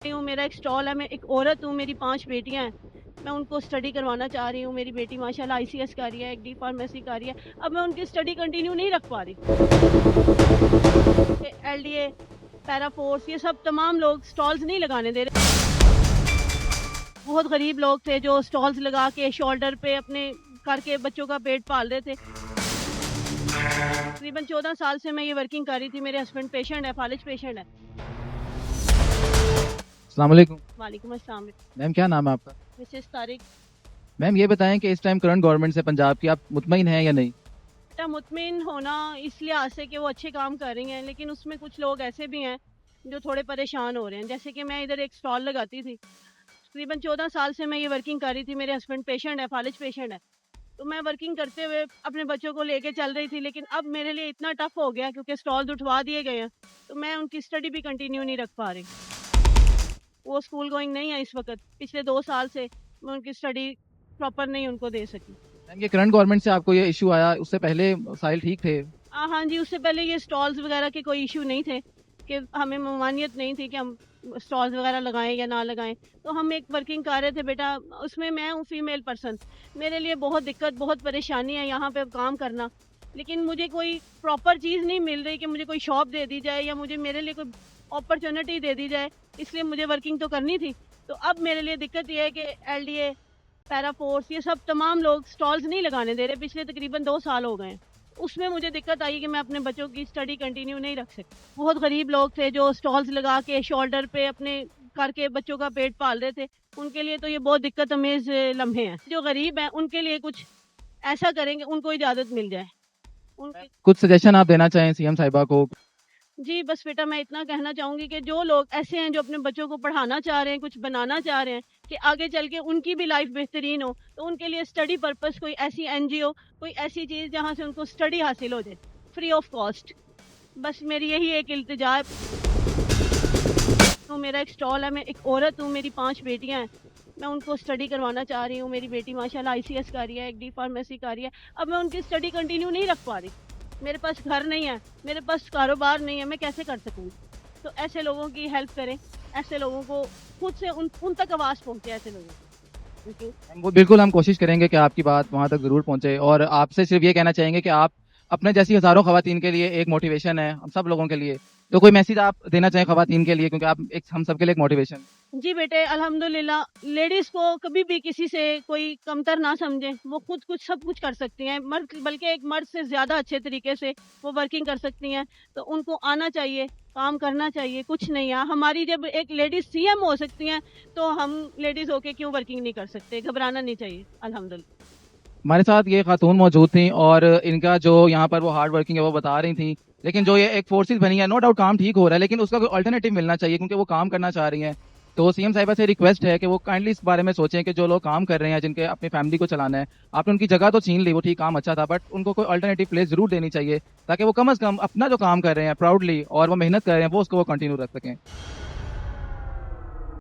हूँ, मेरा एक स्टॉल है, मैं एक औरत हूँ, मेरी 5 बेटियाँ हैं। मैं उनको स्टडी करवाना चाह रही हूँ। मेरी बेटी माशाल्लाह आईसीएस कर रही है, एक डी फार्मेसी कर रही है। अब मैं उनकी स्टडी कंटिन्यू नहीं रख पा रही। एलडीए, पैरा फोर्स ये सब तमाम लोग स्टॉल्स नहीं लगाने दे रहे। बहुत गरीब लोग थे जो स्टॉल्स लगा के शोल्डर पे अपने करके बच्चों का पेट पाल रहे थे। तकरीबन 14 साल से मैं ये वर्किंग कर रही थी। मेरे हस्बैंड पेशेंट है, फालिज पेशेंट है। अस्सलाम वालेकुम। वालेकुम अस्सलाम। मैम क्या नाम है आपका? मिसेस तारिक। मैम ये बताएं कि इस टाइम करंट गवर्नमेंट से पंजाब की आप मुतमईन हैं या नहीं? बेटा मुतमिन होना इस लिहाज से कि वो अच्छे काम कर रही हैं, लेकिन उसमें कुछ लोग ऐसे भी हैं जो थोड़े परेशान हो रहे हैं। जैसे कि मैं इधर एक स्टॉल लगाती थी, तकरीबन 14 साल से मैं ये वर्किंग कर रही थी। मेरे हस्बैंड पेशेंट है, फालिज पेशेंट है। तो मैं वर्किंग करते हुए अपने बच्चों को लेके चल रही थी, लेकिन अब मेरे लिए इतना टफ हो गया क्योंकि स्टॉल उठवा दिए गए हैं, तो मैं उनकी स्टडी भी कंटिन्यू नहीं रख पा रही। वो स्कूल गोइंग नहीं है इस वक्त। पिछले 2 साल से मैं उनकी स्टडी प्रॉपर नहीं उनको दे सकी। मैम ये करंट गवर्नमेंट से आपको ये इशू आया, उससे पहले साहिल ठीक थे? हाँ जी, उससे पहले ये स्टॉल्स वगैरह के कोई इशू नहीं थे कि हमें ममानियत नहीं थी कि हम स्टॉल्स वगैरह लगाएं या ना लगाएं। तो हम एक वर्किंग कर रहे थे बेटा, उसमें मैं हूँ फीमेल पर्सन। मेरे लिए बहुत दिक्कत, बहुत परेशानी है यहाँ पे काम करना। लेकिन मुझे कोई प्रॉपर चीज़ नहीं मिल रही कि मुझे कोई शॉप दे दी जाए या मुझे मेरे लिए कोई अपॉर्चुनिटी दे दी जाए, इसलिए मुझे वर्किंग तो करनी थी। तो अब मेरे लिए दिक्कत ये है कि एलडीए, पैरा फोर्स ये सब तमाम लोग स्टॉल्स नहीं लगाने दे रहे। पिछले तकरीबन 2 साल हो गए हैं। उसमें मुझे दिक्कत आई कि मैं अपने बच्चों की स्टडी कंटिन्यू नहीं रख सकती। बहुत गरीब लोग थे जो स्टॉल्स लगा के शोल्डर पे अपने करके बच्चों का पेट पाल रहे थे। उनके लिए तो ये बहुत दिक्कत अमेज लम्हे हैं। जो गरीब हैं उनके लिए कुछ ऐसा करेंगे उनको इजाज़त मिल जाए। उनके कुछ सजेशन आप देना चाहें सीएम साहिबा को? जी, बस बेटा मैं इतना कहना चाहूँगी कि जो लोग ऐसे हैं जो अपने बच्चों को पढ़ाना चाह रहे हैं, कुछ बनाना चाह रहे हैं कि आगे चल के उनकी भी लाइफ बेहतरीन हो, तो उनके लिए स्टडी पर्पस कोई ऐसी एनजीओ, कोई ऐसी चीज़ जहाँ से उनको स्टडी हासिल हो जाए, फ्री ऑफ कॉस्ट। बस मेरी यही एक इल्तिजा है। तो मेरा एक स्टॉल है, मैं एक औरत हूँ, मेरी 5 बेटियाँ हैं। मैं उनको स्टडी करवाना चाह रही हूँ। मेरी बेटी माशाल्लाह आईसीएस कर रही है, एक डी फार्मेसी कर रही है। अब मैं उनकी स्टडी कंटिन्यू नहीं रख पा रही। मेरे पास घर नहीं है, मेरे पास कारोबार नहीं है, मैं कैसे कर सकूँगी? तो ऐसे लोगों की हेल्प करें, ऐसे लोगों को खुद से उन तक आवाज़ पहुँचे ऐसे लोगों की। Thank you. वो बिल्कुल हम कोशिश करेंगे कि आपकी बात वहाँ तक ज़रूर पहुँचे, और आपसे सिर्फ ये कहना चाहेंगे कि आप अपने जैसी हज़ारों ख़वातीन के लिए एक मोटिवेशन है, हम सब लोगों के लिए। तो कोई मैसेज आप देना चाहें ख़वातीन के लिए, क्योंकि आप एक हम सबके लिए एक मोटिवेशन। जी बेटे, अल्हम्दुलिल्लाह लेडीज़ को कभी भी किसी से कोई कमतर ना समझें। वो खुद कुछ सब कुछ कर सकती हैं। मर्द बल्कि एक मर्द से ज़्यादा अच्छे तरीके से वो वर्किंग कर सकती हैं। तो उनको आना चाहिए, काम करना चाहिए, कुछ नहीं है। हमारी जब एक लेडीज़ सीएम हो सकती हैं, तो हम लेडीज़ होके क्यों वर्किंग नहीं कर सकते? घबराना नहीं चाहिए, अल्हम्दुलिल्लाह। हमारे साथ ये खातून मौजूद थी, और इनका जो यहाँ पर वो हार्ड वर्किंग है वो बता रही थी। लेकिन जो ये एक फोर्सेस बनी है, नो डाउट काम ठीक हो रहा है, लेकिन उसका कोई अल्टरनेटिव मिलना चाहिए, क्योंकि वो काम करना चाह रही हैं। तो सीएम साहिबा से रिक्वेस्ट है कि वो काइंडली इस बारे में सोचें कि जो लोग काम कर रहे हैं, जिनके अपनी फैमिली को चलाना है, आपने उनकी जगह तो छीन ली, वो ठीक काम अच्छा था, बट उनको कोई अल्टरनेटिव प्लेस जरूर देनी चाहिए, ताकि वो कम अज़ कम अपना जो काम कर रहे हैं प्राउडली और वो मेहनत कर रहे हैं वो उसको वो कंटिन्यू रख सकें।